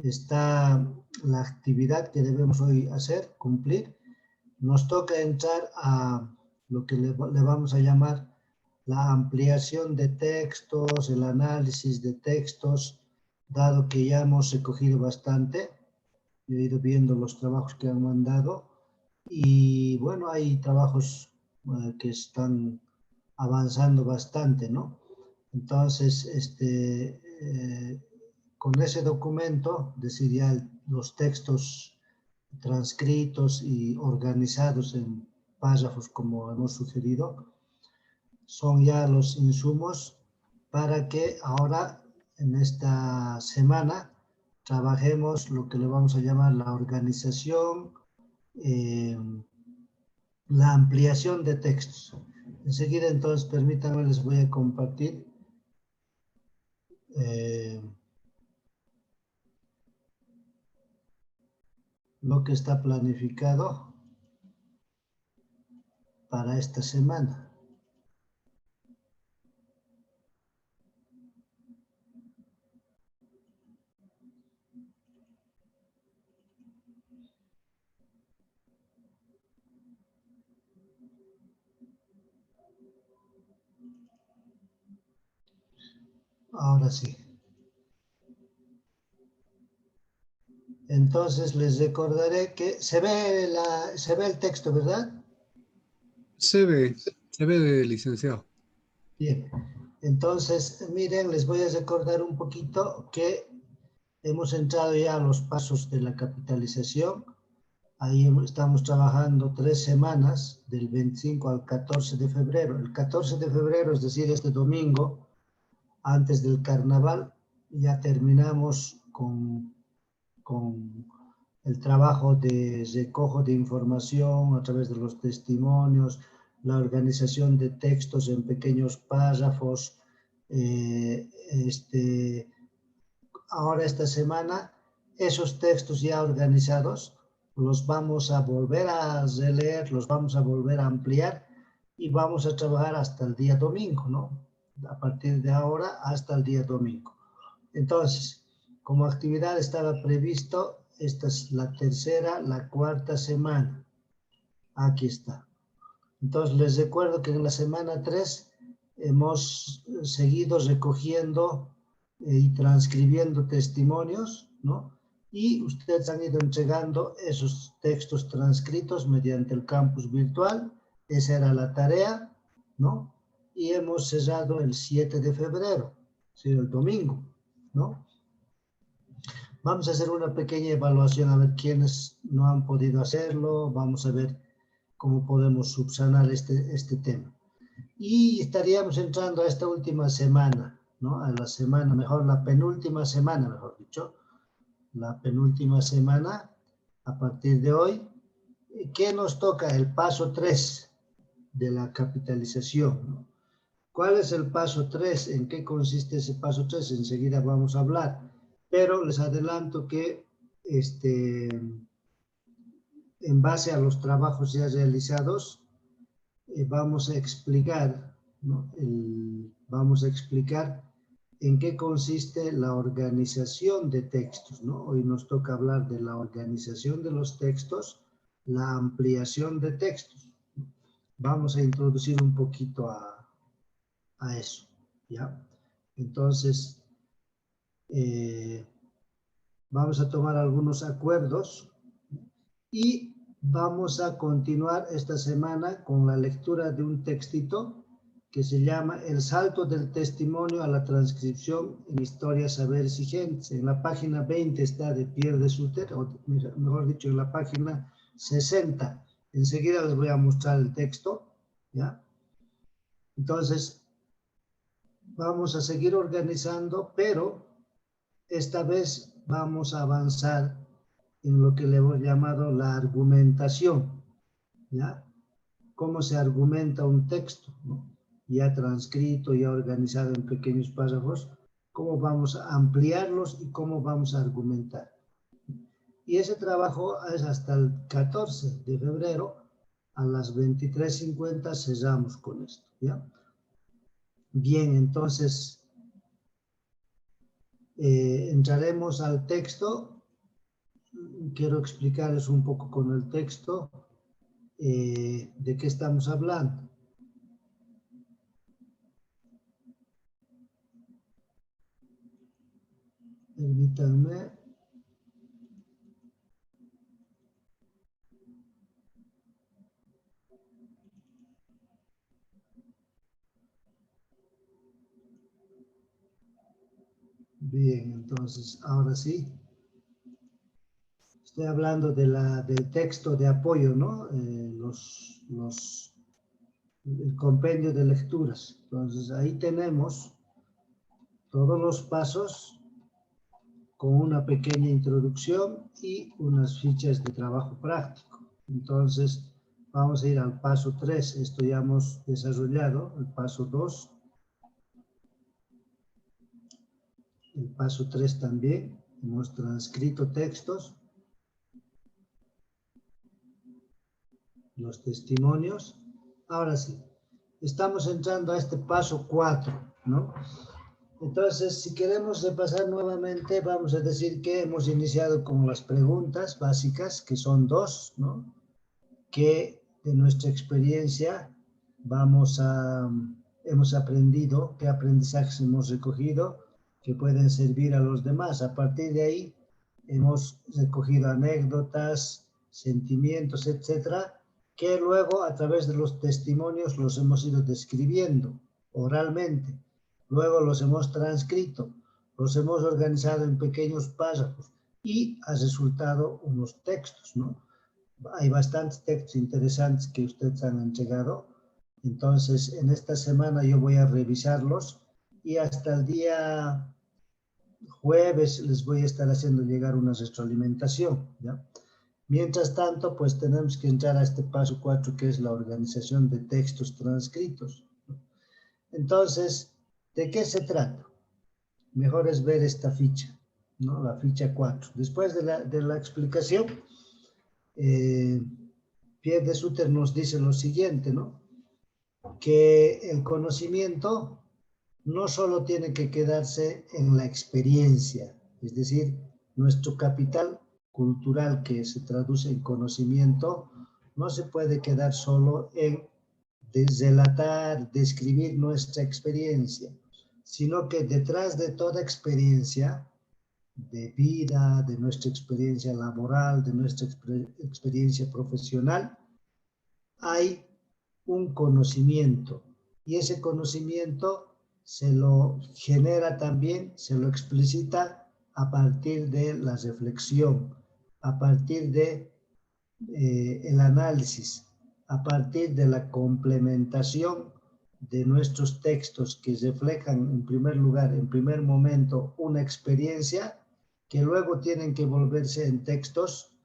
está la actividad que debemos hoy hacer, cumplir. Nos toca entrar a lo que le vamos a llamar la ampliación de textos, el análisis de textos, dado que ya hemos recogido bastante. Yo he ido viendo los trabajos que han mandado y bueno, hay trabajos que están avanzando bastante, ¿no? Entonces, con ese documento, es decir, ya los textos transcritos y organizados en párrafos como hemos sugerido, son ya los insumos para que ahora, en esta semana, trabajemos lo que le vamos a llamar la organización, la ampliación de textos. Enseguida, entonces, permítanme, les voy a compartir lo que está planificado para esta semana. Ahora sí. Entonces les recordaré que se ve el texto, ¿verdad? Se ve, licenciado. Bien. Entonces, miren, les voy a recordar un poquito que hemos entrado ya a los pasos de la capitalización. Ahí estamos trabajando 3 semanas, del 25 al 14 de febrero. El 14 de febrero, es decir, este domingo, antes del carnaval, ya terminamos con el trabajo de recojo de información a través de los testimonios, la organización de textos en pequeños párrafos. Ahora esta semana, esos textos ya organizados los vamos a volver a releer, los vamos a volver a ampliar y vamos a trabajar hasta el día domingo, ¿no? A partir de ahora hasta el día domingo. Entonces, como actividad estaba previsto, esta es la tercera, la cuarta semana. Aquí está. Entonces, les recuerdo que en la semana 3 hemos seguido recogiendo y transcribiendo testimonios, ¿no? Y ustedes han ido entregando esos textos transcritos mediante el campus virtual. Esa era la tarea, ¿no? Y hemos cerrado el 7 de febrero, ¿sí? El domingo, ¿no? Vamos a hacer una pequeña evaluación a ver quiénes no han podido hacerlo. Vamos a ver cómo podemos subsanar este tema. Y estaríamos entrando a esta última semana, ¿no? A la semana, mejor la penúltima semana, mejor dicho. La penúltima semana, a partir de hoy. ¿Qué nos toca? El paso 3 de la capitalización, ¿no? ¿Cuál es el paso 3? ¿En qué consiste ese paso 3? Enseguida vamos a hablar. Pero les adelanto que en base a los trabajos ya realizados, vamos a explicar, ¿no? Vamos a explicar en qué consiste la organización de textos, ¿no? Hoy nos toca hablar de la organización de los textos, la ampliación de textos. Vamos a introducir un poquito a eso, ¿ya? Entonces, vamos a tomar algunos acuerdos y vamos a continuar esta semana con la lectura de un textito que se llama El salto del testimonio a la transcripción en Historias, Saberes y Gentes. En la página 20 está de Pierre de Sutter, o mejor dicho, en la página 60. Enseguida les voy a mostrar el texto, ¿ya? Entonces, vamos a seguir organizando, pero esta vez vamos a avanzar en lo que le hemos llamado la argumentación, ¿ya? Cómo se argumenta un texto, ¿no? Ya transcrito, ya organizado en pequeños párrafos, cómo vamos a ampliarlos y cómo vamos a argumentar. Y ese trabajo es hasta el 14 de febrero, a las 23:50 cerramos con esto, ¿ya? Bien, entonces, entraremos al texto. Quiero explicarles un poco con el texto de qué estamos hablando. Permítanme. Bien, entonces, ahora sí. Estoy hablando del texto de apoyo, ¿no? El compendio de lecturas. Entonces, ahí tenemos todos los pasos con una pequeña introducción y unas fichas de trabajo práctico. Entonces, vamos a ir al paso 3. Esto ya hemos desarrollado. El paso 2. El paso 3 también. Hemos transcrito textos. Los testimonios. Ahora sí, estamos entrando a este paso 4, ¿no? Entonces, si queremos repasar nuevamente, vamos a decir que hemos iniciado con las preguntas básicas, que son 2, ¿no? Que de nuestra experiencia hemos aprendido, qué aprendizajes hemos recogido, que pueden servir a los demás. A partir de ahí, hemos recogido anécdotas, sentimientos, etcétera, que luego a través de los testimonios los hemos ido describiendo oralmente. Luego los hemos transcrito, los hemos organizado en pequeños párrafos y ha resultado unos textos, ¿no? Hay bastantes textos interesantes que ustedes han entregado. Entonces, en esta semana yo voy a revisarlos y hasta el día jueves les voy a estar haciendo llegar una retroalimentación, ¿ya? Mientras tanto, pues tenemos que entrar a este paso 4, que es la organización de textos transcritos. Entonces, ¿de qué se trata? Mejor es ver esta ficha, ¿no? La ficha 4. Después de la explicación, Pierre de Sutter nos dice lo siguiente, ¿no? Que el conocimiento no solo tiene que quedarse en la experiencia, es decir, nuestro capital cultural que se traduce en conocimiento no se puede quedar solo en relatar, describir nuestra experiencia, sino que detrás de toda experiencia de vida, de nuestra experiencia laboral, de nuestra experiencia profesional, hay un conocimiento y ese conocimiento se lo genera también, se lo explicita a partir de la reflexión, a partir de el análisis, a partir de la complementación de nuestros textos que reflejan en primer lugar, en primer momento, una experiencia que luego tienen que volverse en textos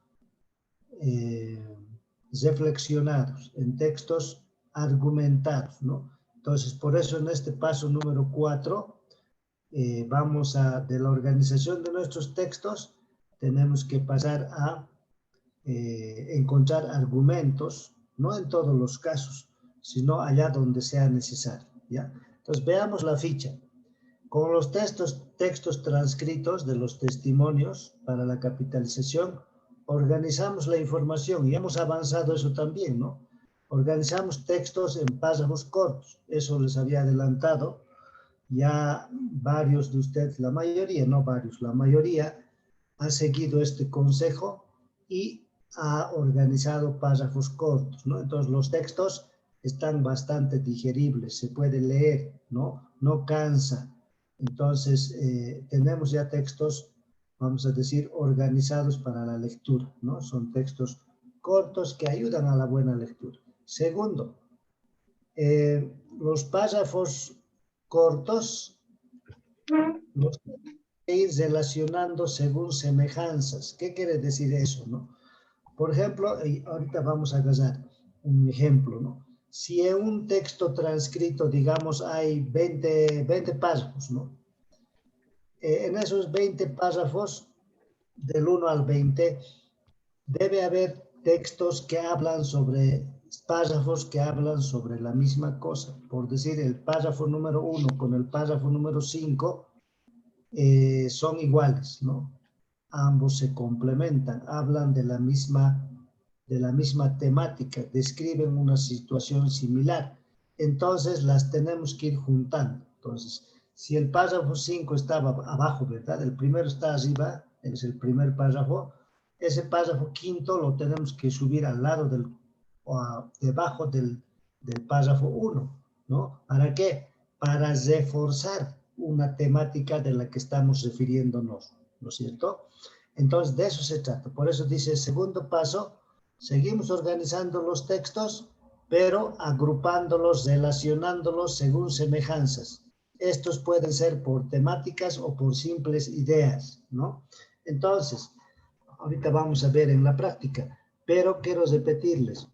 reflexionados, en textos argumentados, ¿no? Entonces, por eso en este paso número 4, de la organización de nuestros textos, tenemos que pasar a encontrar argumentos, no en todos los casos, sino allá donde sea necesario, ¿ya? Entonces, veamos la ficha. Con los textos transcritos de los testimonios para la capitalización, organizamos la información y hemos avanzado eso también, ¿no? Organizamos textos en párrafos cortos, eso les había adelantado. Ya varios de ustedes, la mayoría, no varios, la mayoría ha seguido este consejo y ha organizado párrafos cortos, ¿no? Entonces los textos están bastante digeribles, se puede leer, ¿no? No cansa. Entonces tenemos ya textos, vamos a decir, organizados para la lectura, ¿no? Son textos cortos que ayudan a la buena lectura. Segundo, los párrafos cortos los tenemos que ir relacionando según semejanzas. ¿Qué quiere decir eso, no? Por ejemplo, ahorita vamos a agarrar un ejemplo, ¿no? Si en un texto transcrito, digamos, hay 20 párrafos, ¿no? En esos 20 párrafos, del 1 al 20, debe haber textos que hablan sobre, párrafos que hablan sobre la misma cosa. Por decir, el párrafo número 1 con el párrafo número 5 son iguales, ¿no? Ambos se complementan, hablan de la misma temática, describen una situación similar. Entonces las tenemos que ir juntando. Entonces, si el párrafo 5 estaba abajo, ¿verdad? El primero está arriba, es el primer párrafo. Ese párrafo quinto lo tenemos que subir al lado debajo del párrafo 1, ¿no? ¿Para qué? Para reforzar una temática de la que estamos refiriéndonos, ¿no es cierto? Entonces, de eso se trata. Por eso dice el segundo paso, seguimos organizando los textos, pero agrupándolos, relacionándolos según semejanzas. Estos pueden ser por temáticas o por simples ideas, ¿no? Entonces, ahorita vamos a ver en la práctica, pero quiero repetirles.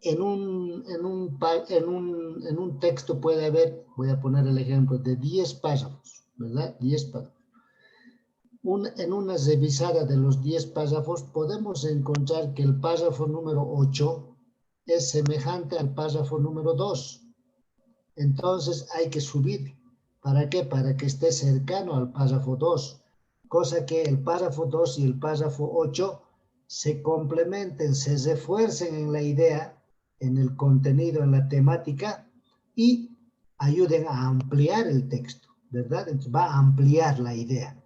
En un texto puede haber, voy a poner el ejemplo, de 10 párrafos, ¿verdad? 10 párrafos. En una revisada de los 10 párrafos podemos encontrar que el párrafo número 8 es semejante al párrafo número 2. Entonces hay que subir. ¿Para qué? Para que esté cercano al párrafo 2. Cosa que el párrafo 2 y el párrafo 8 se complementen, se refuercen en la idea, en el contenido, en la temática y ayuden a ampliar el texto, ¿verdad? Entonces va a ampliar la idea,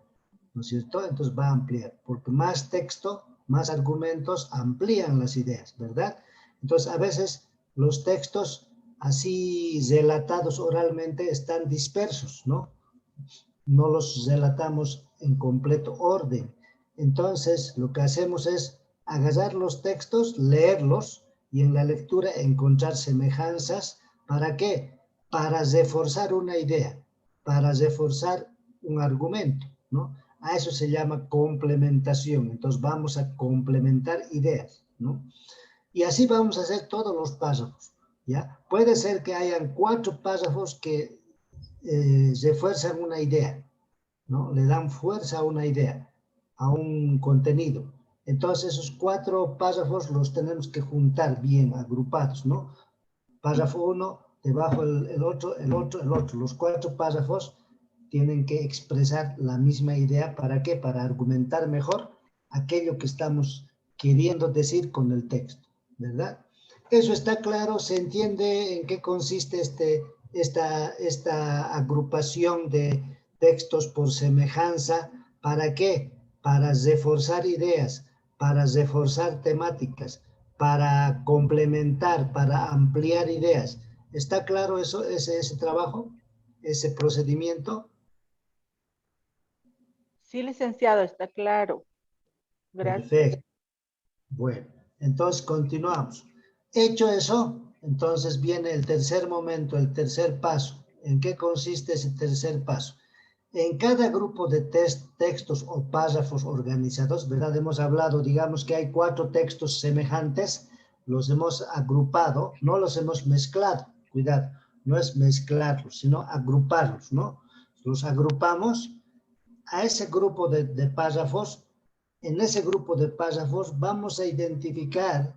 ¿no es cierto? Entonces va a ampliar, porque más texto, más argumentos amplían las ideas, ¿verdad? Entonces a veces los textos así relatados oralmente están dispersos, ¿no? No los relatamos en completo orden. Entonces lo que hacemos es agarrar los textos, leerlos y en la lectura encontrar semejanzas. ¿Para qué? Para reforzar una idea, para reforzar un argumento, ¿no? A eso se llama complementación. Entonces vamos a complementar ideas, ¿no? Y así vamos a hacer todos los párrafos, ¿ya? Puede ser que hayan 4 párrafos que refuerzan una idea, ¿no? Le dan fuerza a una idea, a un contenido. Entonces esos 4 párrafos los tenemos que juntar bien, agrupados, ¿no? Párrafo 1, debajo el otro, el otro, el otro. Los 4 párrafos tienen que expresar la misma idea. ¿Para qué? Para argumentar mejor aquello que estamos queriendo decir con el texto, ¿verdad? Eso está claro, se entiende en qué consiste esta agrupación de textos por semejanza. ¿Para qué? Para reforzar ideas, para reforzar temáticas, para complementar, para ampliar ideas. ¿Está claro eso, ese trabajo, ese procedimiento? Sí, licenciado, está claro. Gracias. Perfecto. Bueno, entonces continuamos. Hecho eso, entonces viene el tercer momento, el tercer paso. ¿En qué consiste ese tercer paso? En cada grupo de textos o párrafos organizados, ¿verdad? Hemos hablado, digamos que hay 4 textos semejantes, los hemos agrupado, no los hemos mezclado, cuidado, no es mezclarlos, sino agruparlos, ¿no? Los agrupamos a ese grupo de párrafos. En ese grupo de párrafos vamos a identificar,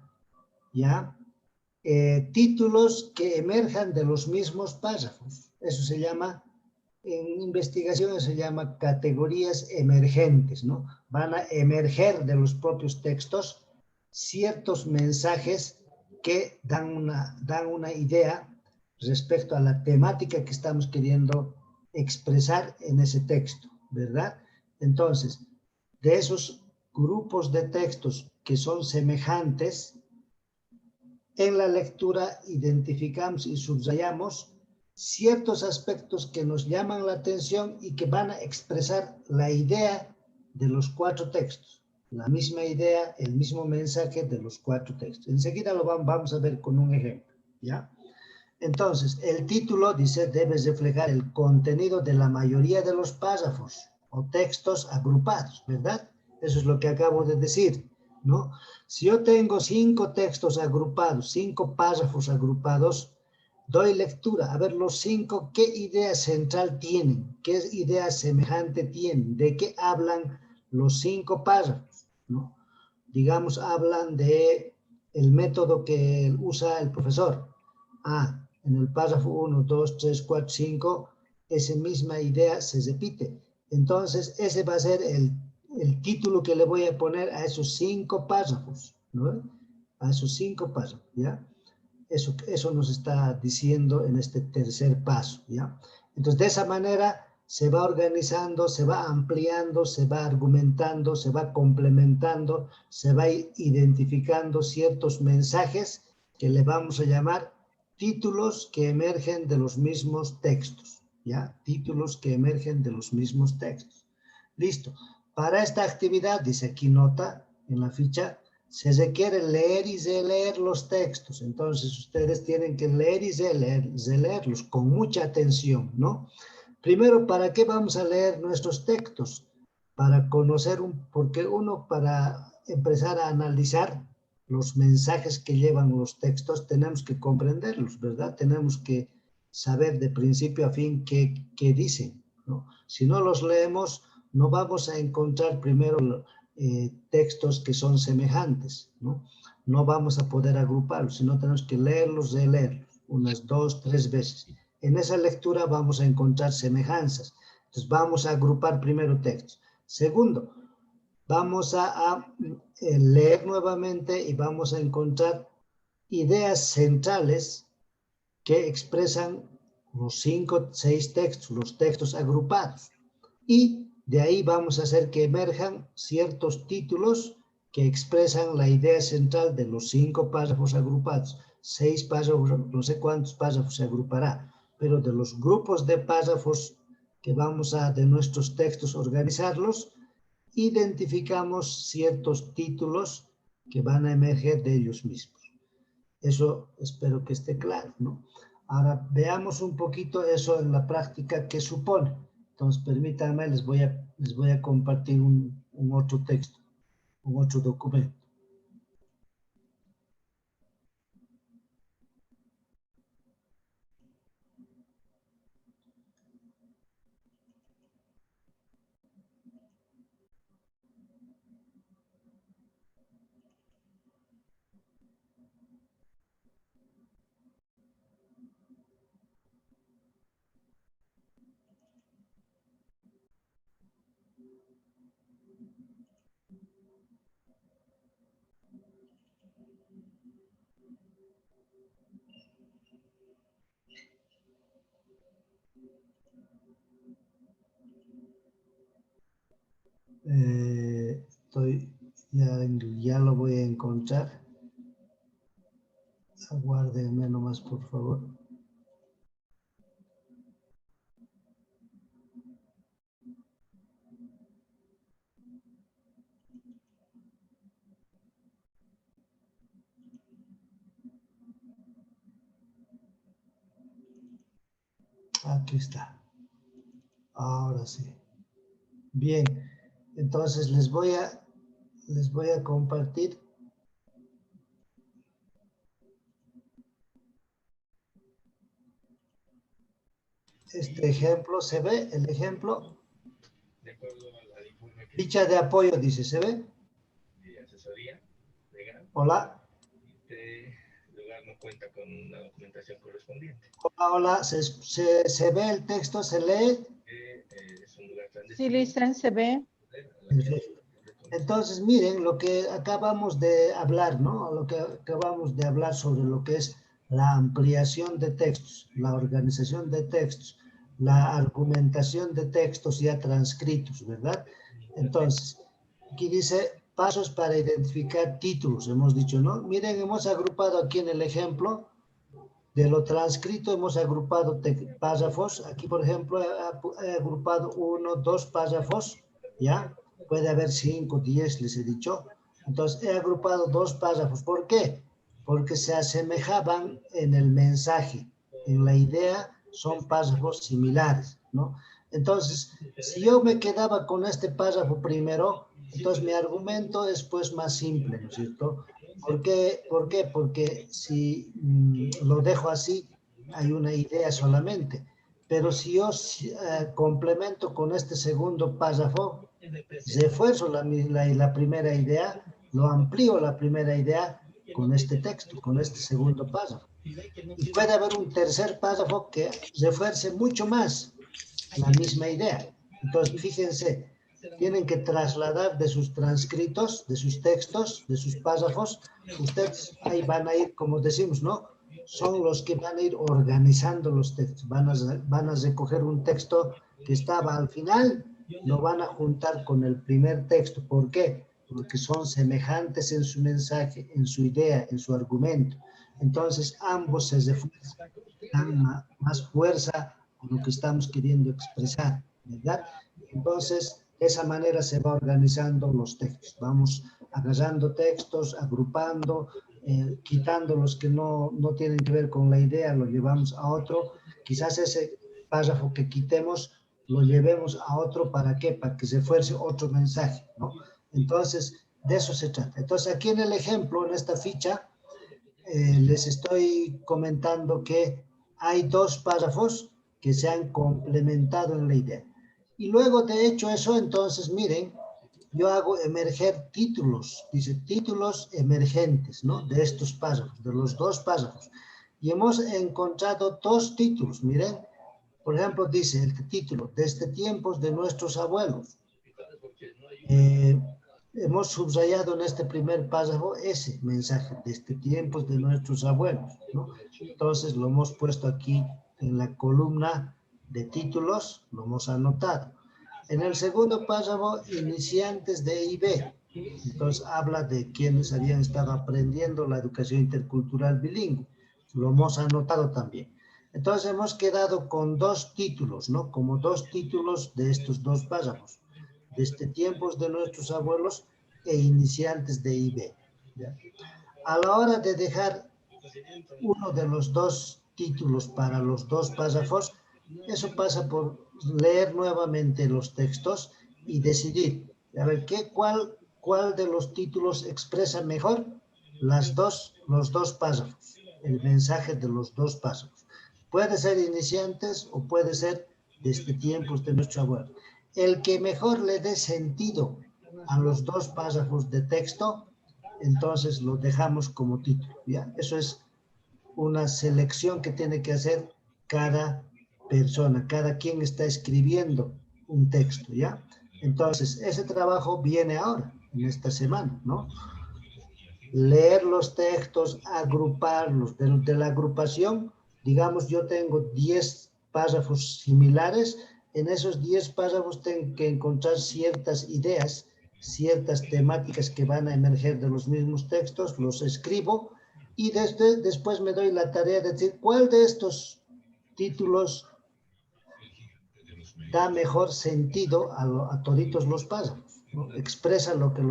¿ya? Títulos que emerjan de los mismos párrafos. Eso se llama, en investigación se llama categorías emergentes, ¿no? Van a emerger de los propios textos ciertos mensajes que dan una idea respecto a la temática que estamos queriendo expresar en ese texto, ¿verdad? Entonces, de esos grupos de textos que son semejantes, en la lectura identificamos y subrayamos ciertos aspectos que nos llaman la atención y que van a expresar la idea de los 4 textos. La misma idea, el mismo mensaje de los 4 textos. Enseguida lo vamos a ver con un ejemplo, ¿ya? Entonces, el título dice debe reflejar el contenido de la mayoría de los párrafos o textos agrupados, ¿verdad? Eso es lo que acabo de decir, ¿no? Si yo tengo 5 textos agrupados, 5 párrafos agrupados, doy lectura. A ver, los 5, ¿qué idea central tienen? ¿Qué idea semejante tienen? ¿De qué hablan los 5 párrafos? ¿No? Digamos, hablan de el método que usa el profesor. En el párrafo 1, 2, 3, 4, 5 esa misma idea se repite. Entonces, ese va a ser el título que le voy a poner a esos 5 párrafos, ¿no? A esos 5 párrafos, ¿ya? Eso nos está diciendo en este tercer paso, ¿ya? Entonces, de esa manera se va organizando, se va ampliando, se va argumentando, se va complementando, se va identificando ciertos mensajes que le vamos a llamar títulos que emergen de los mismos textos, ¿ya? Títulos que emergen de los mismos textos. Listo. Para esta actividad, dice aquí nota en la ficha, se requiere leer y releer los textos. Entonces, ustedes tienen que leer y releerlos con mucha atención, ¿no? Primero, ¿para qué vamos a leer nuestros textos? Para conocer, porque uno, para empezar a analizar los mensajes que llevan los textos, tenemos que comprenderlos, ¿verdad? Tenemos que saber de principio a fin qué dicen, ¿no? Si no los leemos, no vamos a encontrar primero textos que son semejantes, ¿no? No vamos a poder agruparlos, sino tenemos que leerlos, releerlos, unas 2, 3 veces. En esa lectura vamos a encontrar semejanzas. Entonces vamos a agrupar primero textos. Segundo, vamos a leer nuevamente y vamos a encontrar ideas centrales que expresan los 5, 6 textos, los textos agrupados. Y de ahí vamos a hacer que emerjan ciertos títulos que expresan la idea central de los 5 párrafos agrupados. 6 párrafos, no sé cuántos párrafos se agrupará, pero de los grupos de párrafos que vamos a, de nuestros textos, organizarlos, identificamos ciertos títulos que van a emerger de ellos mismos. Eso espero que esté claro, ¿no? Ahora veamos un poquito eso en la práctica que supone. Entonces, permítanme, les voy a compartir un otro texto, un otro documento. Ya lo voy a encontrar. Aguárdenme nomás, por favor. Aquí está. Ahora sí. Bien. Entonces les voy a compartir. Este ejemplo, ¿se ve el ejemplo? De acuerdo al informe que... Ficha de apoyo, dice, ¿se ve? De asesoría legal. Hola. Este lugar no cuenta con la documentación correspondiente. Hola, hola. ¿Se ve el texto? ¿Se lee? Es un lugar clandestino. Sí, Lizan, se ve. Perfecto. Entonces, miren, lo que acabamos de hablar, ¿no? Lo que acabamos de hablar sobre lo que es la ampliación de textos, la organización de textos, la argumentación de textos ya transcritos, ¿verdad? Entonces, aquí dice pasos para identificar títulos, hemos dicho, ¿no? Miren, hemos agrupado aquí en el ejemplo de lo transcrito, hemos agrupado párrafos. Aquí, por ejemplo, he agrupado 1, 2 párrafos, ¿ya? Puede haber 5, 10, les he dicho. Entonces, he agrupado 2 párrafos. ¿Por qué? Porque se asemejaban en el mensaje, en la idea, son párrafos similares, ¿no? Entonces, si yo me quedaba con este párrafo primero, entonces mi argumento es pues más simple, ¿no es cierto? ¿Por qué? Porque si lo dejo así, hay una idea solamente. Pero si yo complemento con este segundo párrafo, refuerzo la primera idea, lo amplío la primera idea con este texto, con este segundo párrafo. Y puede haber un tercer párrafo que refuerce mucho más la misma idea. Entonces, fíjense, tienen que trasladar de sus transcritos, de sus textos, de sus párrafos. Ustedes ahí van a ir, como decimos, ¿no? Son los que van a ir organizando los textos. Van a recoger un texto que estaba al final, lo van a juntar con el primer texto. ¿Por qué? Porque son semejantes en su mensaje, en su idea, en su argumento. Entonces, ambos se refuerzan, dan más fuerza a lo que estamos queriendo expresar, ¿verdad? Entonces, de esa manera se va organizando los textos. Vamos agarrando textos, agrupando, quitando los que no tienen que ver con la idea, lo llevamos a otro. Quizás ese párrafo que quitemos lo llevemos a otro. ¿Para qué? Para que se fuerce otro mensaje, ¿no? Entonces, de eso se trata. Entonces, aquí en el ejemplo, en esta ficha, les estoy comentando que hay dos párrafos que se han complementado en la idea. Y luego de hecho eso, entonces, miren, yo hago emerger títulos, dice títulos emergentes, ¿no? De estos párrafos, de los dos párrafos. Y hemos encontrado dos títulos, miren. Por ejemplo, dice el título, desde tiempos de nuestros abuelos. Hemos subrayado en este primer párrafo ese mensaje, desde tiempos de nuestros abuelos, ¿no? Entonces lo hemos puesto aquí en la columna de títulos, lo hemos anotado. En el segundo párrafo, iniciantes de IB. Entonces habla de quienes habían estado aprendiendo la educación intercultural bilingüe. Lo hemos anotado también. Entonces hemos quedado con dos títulos, ¿no? Como dos títulos de estos dos párrafos. Desde tiempos de nuestros abuelos e iniciantes de IB. ¿Ya? A la hora de dejar uno de los dos títulos para los dos párrafos, eso pasa por leer nuevamente los textos y decidir, a ver, ¿cuál de los títulos expresa mejor los dos párrafos, el mensaje de los dos párrafos? Puede ser iniciantes o puede ser desde tiempos de nuestro abuelo. El que mejor le dé sentido a los dos párrafos de texto, entonces lo dejamos como título, ¿ya? Eso es una selección que tiene que hacer cada persona, cada quien está escribiendo un texto, ¿ya? Entonces, ese trabajo viene ahora, en esta semana, ¿no? Leer los textos, agruparlos. De la agrupación, digamos, yo tengo 10 párrafos similares. En esos 10 párrafos tengo que encontrar ciertas ideas, ciertas temáticas que van a emerger de los mismos textos, los escribo y después me doy la tarea de decir cuál de estos títulos da mejor sentido a toditos los párrafos, ¿no? Expresa lo que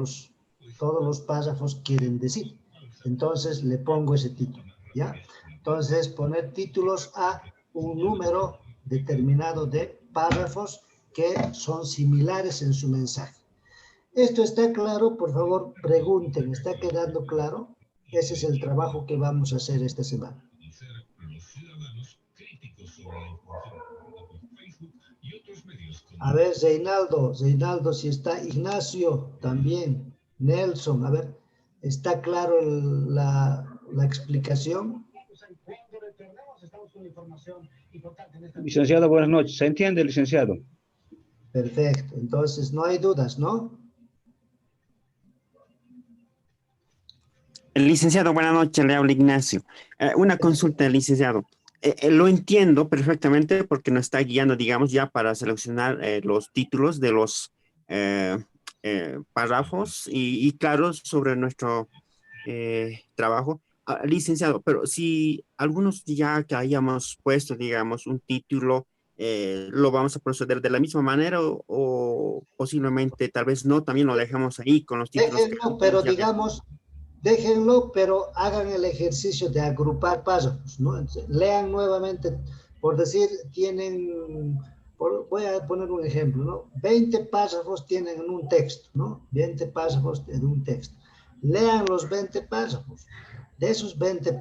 todos los párrafos quieren decir. Entonces le pongo ese título, ¿ya? Entonces poner títulos a un número determinado de párrafos que son similares en su mensaje. ¿Esto está claro? Por favor, pregunten. ¿Está quedando claro? Ese es el trabajo que vamos a hacer esta semana. A ver, Reinaldo, si está, Ignacio también, Nelson, a ver, ¿está claro la explicación? Licenciado, buenas noches. ¿Se entiende, licenciado? Perfecto, entonces no hay dudas, ¿no? Licenciado, buenas noches, le habla Ignacio. Una consulta, licenciado. Lo entiendo perfectamente porque nos está guiando, digamos, ya para seleccionar los títulos de los párrafos y claro, sobre nuestro trabajo. Licenciado, pero si algunos ya que hayamos puesto, digamos, un título, ¿lo vamos a proceder de la misma manera o posiblemente tal vez no, también lo dejamos ahí con los títulos? Déjenlo, pero digamos, déjenlo, pero hagan el ejercicio de agrupar párrafos, ¿no? Entonces, lean nuevamente, por decir, voy a poner un ejemplo, ¿no? 20 párrafos tienen en un texto, ¿no? 20 párrafos en un texto. Lean los 20 párrafos. De esos 20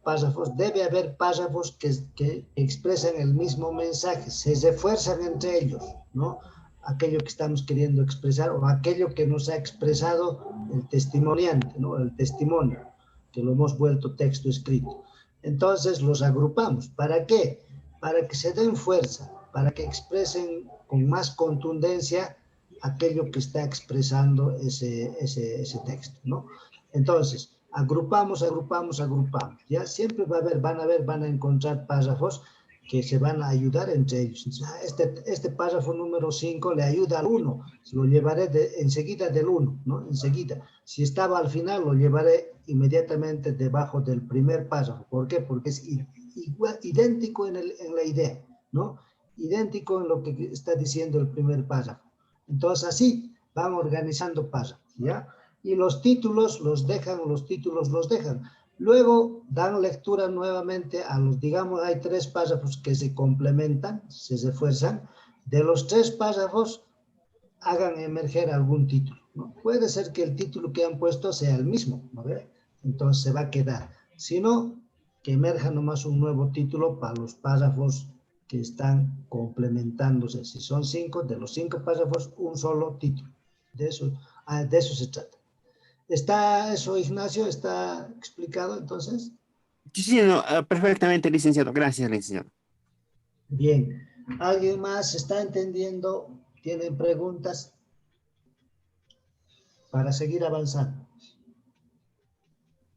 párrafos, debe haber párrafos que expresan el mismo mensaje, se refuerzan entre ellos, ¿no? Aquello que estamos queriendo expresar o aquello que nos ha expresado el testimoniante, ¿no? El testimonio, que lo hemos vuelto texto escrito. Entonces los agrupamos. ¿Para qué? Para que se den fuerza. para que expresen con más contundencia aquello que está expresando ese texto, ¿no? Entonces, agrupamos, ¿ya? Siempre van a encontrar párrafos que se van a ayudar entre ellos. Este párrafo número 5 le ayuda al 1, lo llevaré enseguida del 1, ¿no? Enseguida. Si estaba al final, lo llevaré inmediatamente debajo del primer párrafo. ¿Por qué? Porque es idéntico en la idea, ¿no? Idéntico en lo que está diciendo el primer párrafo. Entonces, así van organizando párrafos, ¿ya? Y los títulos los dejan. Luego dan lectura nuevamente a los, digamos, hay 3 párrafos que se complementan, se refuerzan. De los 3 párrafos, hagan emerger algún título, ¿no? Puede ser que el título que han puesto sea el mismo, ¿no? Entonces se va a quedar. Si no, que emerja nomás un nuevo título para los párrafos que están complementándose. Si son 5, de los 5 párrafos, un solo título. De eso se trata. ¿Está eso, Ignacio? ¿Está explicado entonces? Sí, no, perfectamente, licenciado. Gracias, licenciado. Bien. ¿Alguien más está entendiendo? ¿Tienen preguntas? Para seguir avanzando.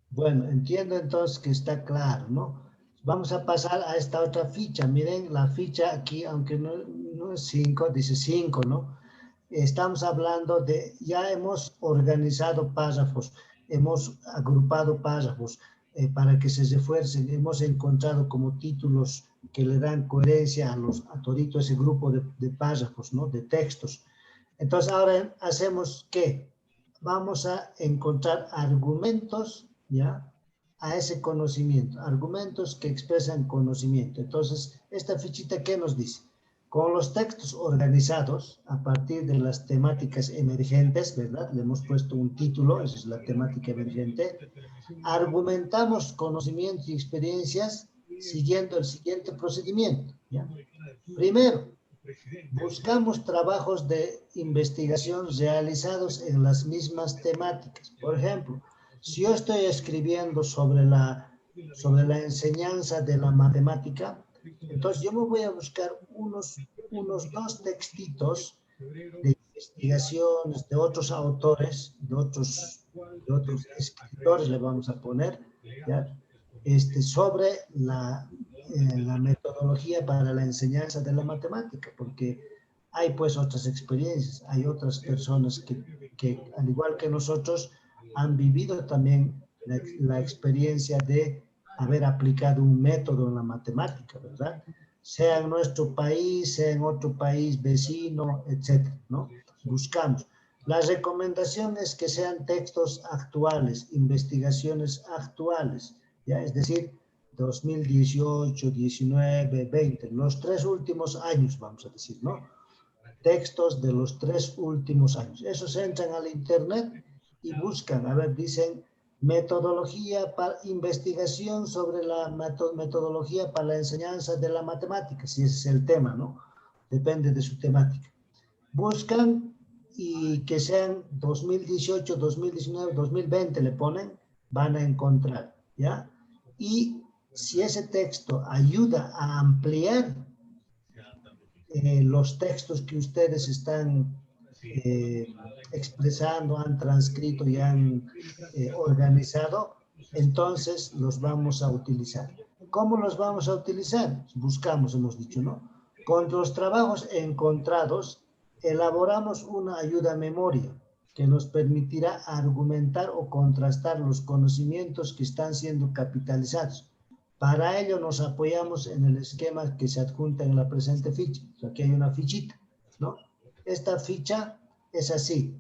Bueno, entiendo entonces que está claro, ¿no? Vamos a pasar a esta otra ficha. Miren la ficha aquí, aunque no es 5, dice 5, ¿no? Estamos hablando de, ya hemos organizado párrafos, hemos agrupado párrafos para que se refuercen, hemos encontrado como títulos que le dan coherencia a todito ese grupo de párrafos, ¿no? De textos. Entonces ahora hacemos ¿qué? Vamos a encontrar argumentos, ¿ya? A ese conocimiento, argumentos que expresan conocimiento. Entonces, esta fichita, ¿qué nos dice? Con los textos organizados a partir de las temáticas emergentes, ¿verdad? Le hemos puesto un título, esa es la temática emergente. Argumentamos conocimientos y experiencias siguiendo el siguiente procedimiento, ¿ya? Primero, buscamos trabajos de investigación realizados en las mismas temáticas. Por ejemplo, si yo estoy escribiendo sobre la enseñanza de la matemática, entonces yo me voy a buscar unos 2 textitos de investigaciones de otros autores, de otros escritores, le vamos a poner, ¿ya? Sobre la metodología para la enseñanza de la matemática, porque hay pues otras experiencias, hay otras personas que al igual que nosotros han vivido también la experiencia de haber aplicado un método en la matemática, ¿verdad? Sea en nuestro país, sea en otro país vecino, etcétera, ¿no? Buscamos. La recomendación es que sean textos actuales, investigaciones actuales, ¿ya? Es decir, 2018, 19, 20, los 3 últimos años, vamos a decir, ¿no? Textos de los 3 últimos años. Esos entran al internet y buscan, a ver, dicen metodología para investigación sobre la metodología para la enseñanza de la matemática, si ese es el tema, ¿no? Depende de su temática. Buscan y que sean 2018, 2019, 2020 le ponen, van a encontrar, ¿ya? Y si ese texto ayuda a ampliar los textos que ustedes están expresando, han transcrito y han organizado, entonces los vamos a utilizar. ¿Cómo los vamos a utilizar? Buscamos, hemos dicho, ¿no? Con los trabajos encontrados, elaboramos una ayuda a memoria que nos permitirá argumentar o contrastar los conocimientos que están siendo capitalizados. Para ello nos apoyamos en el esquema que se adjunta en la presente ficha. Aquí hay una fichita, ¿no? Esta ficha es así.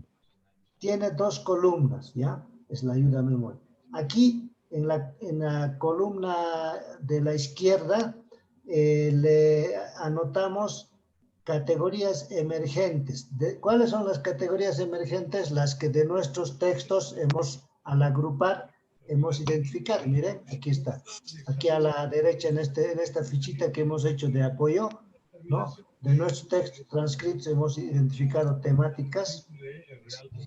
Tiene 2 columnas, ¿ya? Es la ayuda a memoria. Aquí, en la columna de la izquierda, le anotamos categorías emergentes. ¿Cuáles son las categorías emergentes? Las que de nuestros textos al agrupar, hemos identificado. Miren, aquí está. Aquí a la derecha, en esta fichita que hemos hecho de apoyo, ¿no? De nuestros textos transcritos hemos identificado temáticas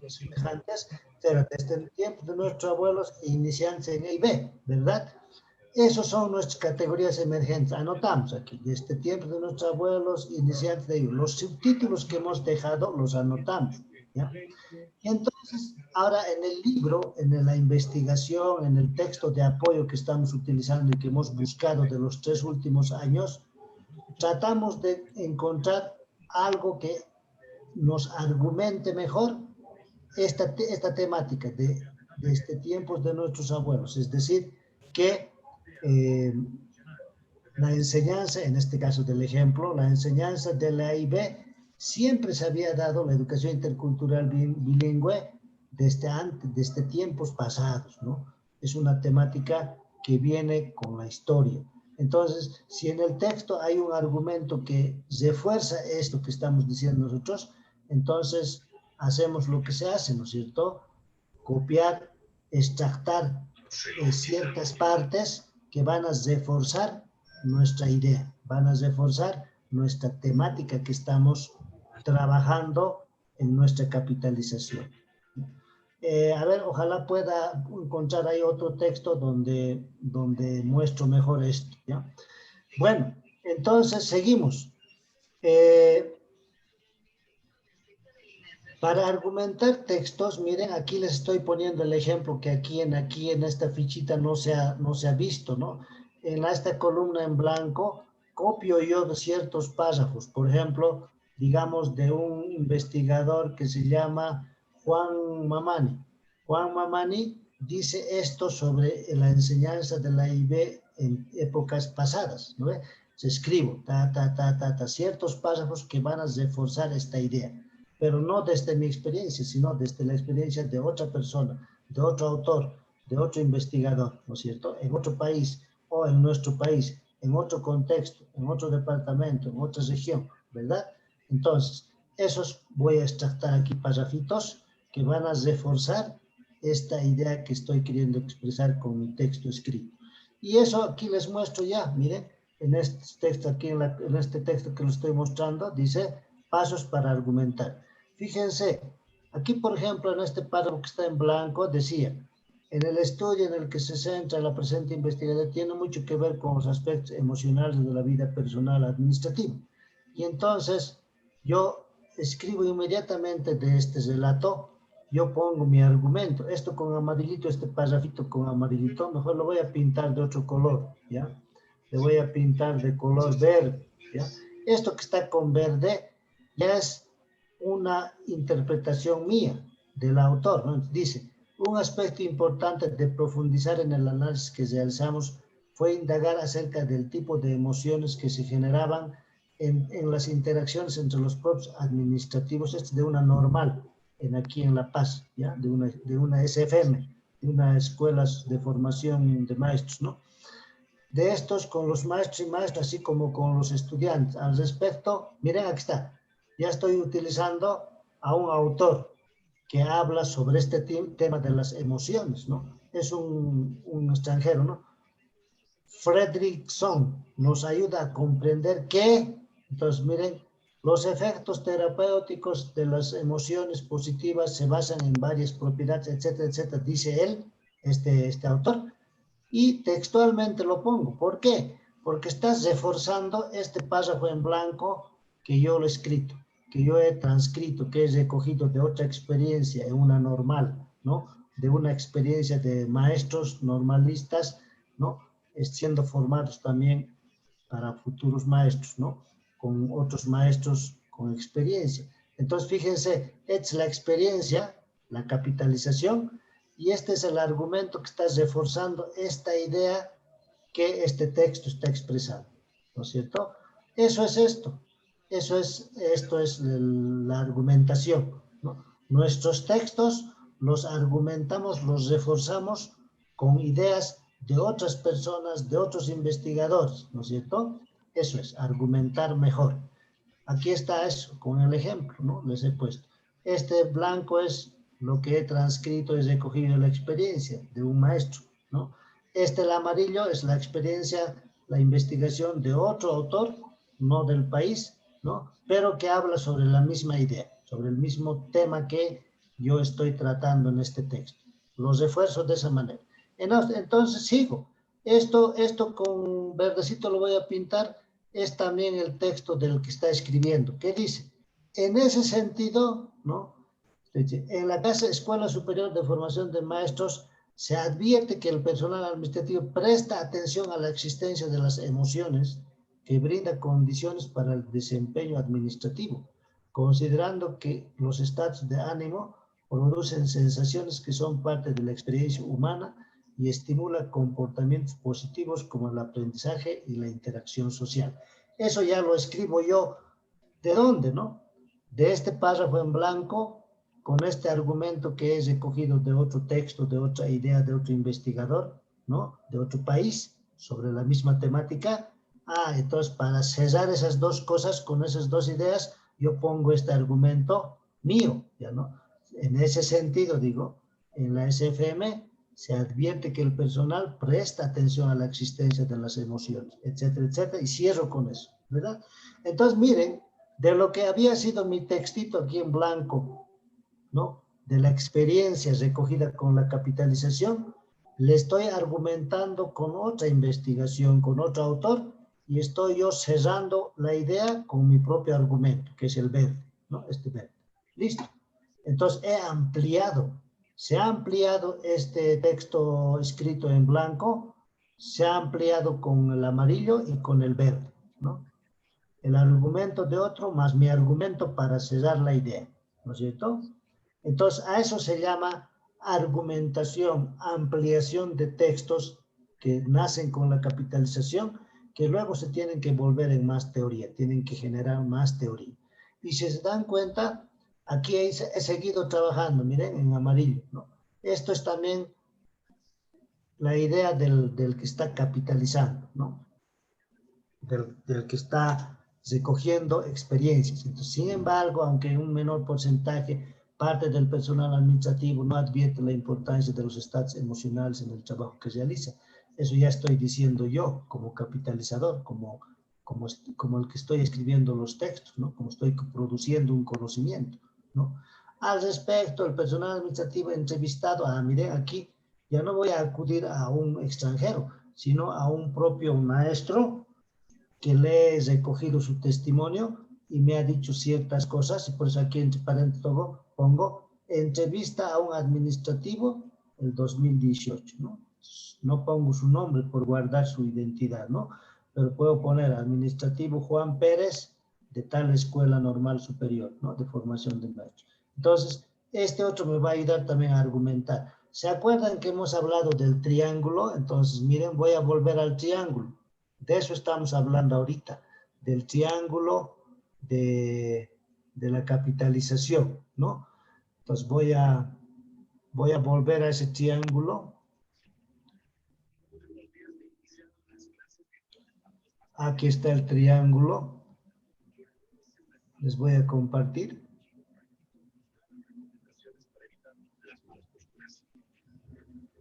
semejantes, desde el tiempo de nuestros abuelos iniciantes en EIB, ¿verdad? Esos son nuestras categorías emergentes. Anotamos aquí, de este tiempo de nuestros abuelos, iniciantes de ellos. Los subtítulos que hemos dejado los anotamos, ¿ya? Y entonces, ahora en el libro, en la investigación, en el texto de apoyo que estamos utilizando y que hemos buscado de los 3 últimos años, tratamos de encontrar algo que nos argumente mejor esta temática de este tiempos de nuestros abuelos. Es decir, que la enseñanza, en este caso del ejemplo, la enseñanza de la IB, siempre se había dado la educación intercultural bilingüe desde tiempos pasados, ¿no? Es una temática que viene con la historia. Entonces, si en el texto hay un argumento que refuerza esto que estamos diciendo nosotros, entonces hacemos lo que se hace, ¿no es cierto? Copiar, extractar ciertas partes que van a reforzar nuestra idea, van a reforzar nuestra temática que estamos trabajando en nuestra capitalización. A ver, ojalá pueda encontrar ahí otro texto donde muestro mejor esto, ¿ya? Bueno, entonces seguimos. Para argumentar textos, miren, aquí les estoy poniendo el ejemplo que aquí en esta fichita no se ha visto, ¿no? En esta columna en blanco, copio yo de ciertos párrafos, por ejemplo, digamos, de un investigador que se llama Juan Mamani. Juan Mamani dice esto sobre la enseñanza de la IB en épocas pasadas, ¿no? Se escribo, ciertos párrafos que van a reforzar esta idea, pero no desde mi experiencia, sino desde la experiencia de otra persona, de otro autor, de otro investigador, ¿no es cierto? En otro país o en nuestro país, en otro contexto, en otro departamento, en otra región, ¿verdad? Entonces, esos voy a extractar aquí párrafitos que van a reforzar esta idea que estoy queriendo expresar con mi texto escrito. Y eso aquí les muestro ya, miren, en este texto aquí, en este texto que les estoy mostrando, dice pasos para argumentar. Fíjense, aquí por ejemplo en este párrafo que está en blanco decía, en el estudio en el que se centra la presente investigación tiene mucho que ver con los aspectos emocionales de la vida personal administrativa. Y entonces yo escribo inmediatamente de este relato, yo pongo mi argumento, esto con amarillito, este párrafito con amarillito, mejor lo voy a pintar de otro color, ¿ya? Le voy a pintar de color verde, ¿ya? Esto que está con verde ya es una interpretación mía del autor, ¿no? Dice, un aspecto importante de profundizar en el análisis que realizamos fue indagar acerca del tipo de emociones que se generaban en las interacciones entre los propios administrativos, esto de una normal, aquí en La Paz, ¿ya? De una SFM, de unas escuelas de formación de maestros, ¿no? De estos con los maestros y maestras, así como con los estudiantes. Al respecto, miren, aquí está, ya estoy utilizando a un autor que habla sobre este tema de las emociones, ¿no? Es un extranjero, ¿no? Fredrickson nos ayuda a comprender que, entonces miren, los efectos terapéuticos de las emociones positivas se basan en varias propiedades, etcétera, etcétera, dice él, este autor, y textualmente lo pongo. ¿Por qué? Porque estás reforzando este párrafo en blanco que yo lo he escrito, que yo he transcrito, que he recogido de otra experiencia en una normal, ¿no? De una experiencia de maestros normalistas, ¿no? Siendo formados también para futuros maestros, ¿no? Con otros maestros con experiencia. Entonces, fíjense, es la experiencia, la capitalización, y este es el argumento que está reforzando esta idea que este texto está expresando, ¿no es cierto? Eso es esto. Esto es la argumentación, ¿no? Nuestros textos los argumentamos, los reforzamos con ideas de otras personas, de otros investigadores, ¿no es cierto? Eso es, argumentar mejor. Aquí está eso, con el ejemplo, ¿no? Les he puesto. Este blanco es lo que he transcrito y recogido de la experiencia de un maestro, ¿no? El amarillo es la experiencia, la investigación de otro autor, no del país, ¿no? Pero que habla sobre la misma idea, sobre el mismo tema que yo estoy tratando en este texto. Los refuerzo de esa manera. Entonces sigo. Esto con verdecito lo voy a pintar, es también el texto del que está escribiendo. ¿Qué dice? En ese sentido, ¿no? En la Casa Escuela Superior de Formación de Maestros se advierte que el personal administrativo presta atención a la existencia de las emociones que brinda condiciones para el desempeño administrativo, considerando que los estados de ánimo producen sensaciones que son parte de la experiencia humana y estimula comportamientos positivos como el aprendizaje y la interacción social. Eso ya lo escribo yo. ¿De dónde, no? De este párrafo en blanco, con este argumento que he recogido de otro texto, de otra idea, de otro investigador, ¿no? De otro país, sobre la misma temática. Entonces, para cerrar esas dos cosas, con esas dos ideas, yo pongo este argumento mío, ¿ya no? En ese sentido, digo, en la SFM se advierte que el personal presta atención a la existencia de las emociones, etcétera, etcétera, y cierro con eso, ¿verdad? Entonces, miren, de lo que había sido mi textito aquí en blanco, ¿no? De la experiencia recogida con la capitalización, le estoy argumentando con otra investigación, con otro autor, y estoy yo cerrando la idea con mi propio argumento, que es el verde, ¿no? Este verde. Listo. Entonces, se ha ampliado este texto escrito en blanco, se ha ampliado con el amarillo y con el verde, ¿no? El argumento de otro más mi argumento para cerrar la idea, ¿no es cierto? Entonces, a eso se llama argumentación, ampliación de textos que nacen con la capitalización, que luego se tienen que volver en más teoría, tienen que generar más teoría. Y si se dan cuenta, aquí he seguido trabajando, miren, en amarillo, ¿no? Esto es también la idea del que está capitalizando, ¿no? Del que está recogiendo experiencias. Entonces, sin embargo, aunque en un menor porcentaje, parte del personal administrativo no advierte la importancia de los estados emocionales en el trabajo que realiza. Eso ya estoy diciendo yo, como capitalizador, como el que estoy escribiendo los textos, ¿no? Como estoy produciendo un conocimiento, ¿no? Al respecto, el personal administrativo entrevistado, miren, aquí ya no voy a acudir a un extranjero, sino a un propio maestro que le he recogido su testimonio y me ha dicho ciertas cosas, y por eso aquí entre paréntesis pongo entrevista a un administrativo el 2018, ¿no? No pongo su nombre por guardar su identidad, ¿no? Pero puedo poner administrativo Juan Pérez de tal escuela normal superior, ¿no? De formación de maestros. Entonces, este otro me va a ayudar también a argumentar. ¿Se acuerdan que hemos hablado del triángulo? Entonces, miren, voy a volver al triángulo. De eso estamos hablando ahorita, del triángulo de la capitalización, ¿no? Entonces voy a volver a ese triángulo. Aquí está el triángulo. Les voy a compartir.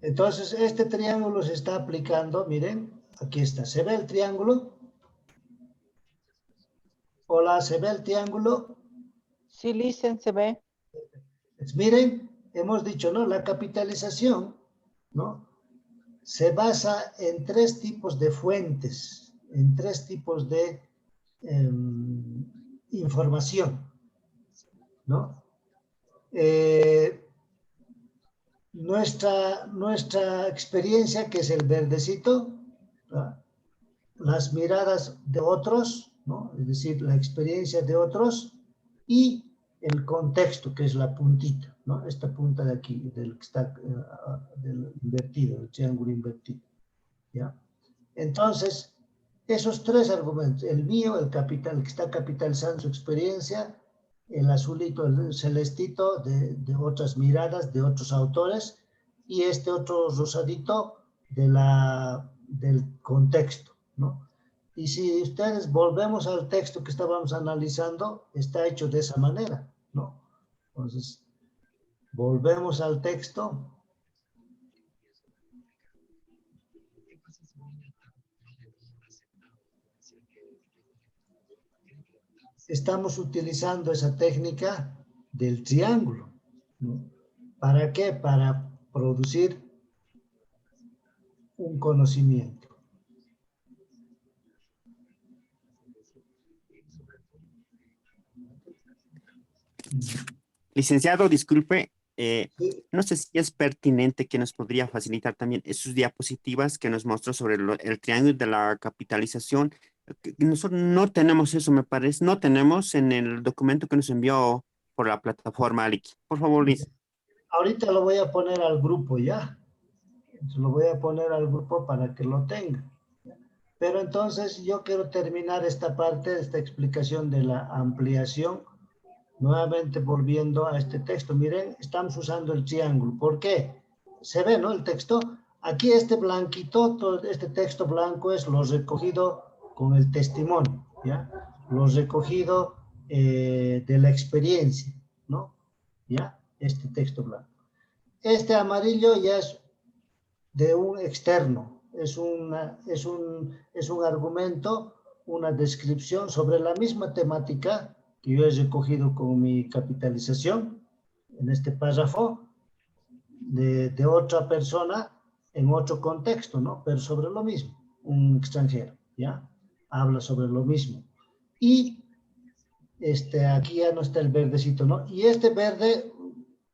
Entonces, este triángulo se está aplicando, miren, aquí está. ¿Se ve el triángulo? Hola, ¿se ve el triángulo? Sí, Licen, se ve. Pues miren, hemos dicho, ¿no? La capitalización, ¿no? Se basa en tres tipos de fuentes, en tres tipos de información, ¿no? Nuestra experiencia, que es el verdecito, ¿no? Las miradas de otros, ¿no? Es decir, la experiencia de otros, y el contexto, que es la puntita, ¿no? Esta punta de aquí, del que está del invertido, el triángulo invertido, ¿ya? Entonces, esos tres argumentos, el mío, el que está capitalizando su experiencia, el azulito, el celestito de otras miradas, de otros autores, y este otro rosadito del contexto, ¿no? Y si ustedes volvemos al texto que estábamos analizando, está hecho de esa manera, ¿no? Entonces, volvemos al texto. Estamos utilizando esa técnica del triángulo, ¿no? ¿Para qué? Para producir un conocimiento. Licenciado, disculpe, Sí. no sé si es pertinente que nos podría facilitar también sus diapositivas que nos mostró sobre el triángulo de la capitalización. Nosotros no tenemos eso, me parece, no tenemos en el documento que nos envió por la plataforma Aliki. Por favor, Liz. Ahorita lo voy a poner al grupo, ¿ya? Lo voy a poner al grupo para que lo tenga. Pero entonces yo quiero terminar esta parte, esta explicación de la ampliación, nuevamente volviendo a este texto. Miren, estamos usando el triángulo. ¿Por qué? Se ve, ¿no? El texto. Aquí este blanquito, todo este texto blanco es lo recogido con el testimonio, ¿ya? Lo recogido de la experiencia, ¿no? ¿Ya? Este texto blanco. Este amarillo ya es de un externo, es un argumento, una descripción sobre la misma temática que yo he recogido con mi capitalización en este párrafo de otra persona en otro contexto, ¿no? Pero sobre lo mismo, un extranjero, ¿ya? Habla sobre lo mismo. Y aquí ya no está el verdecito, ¿no? Y este verde,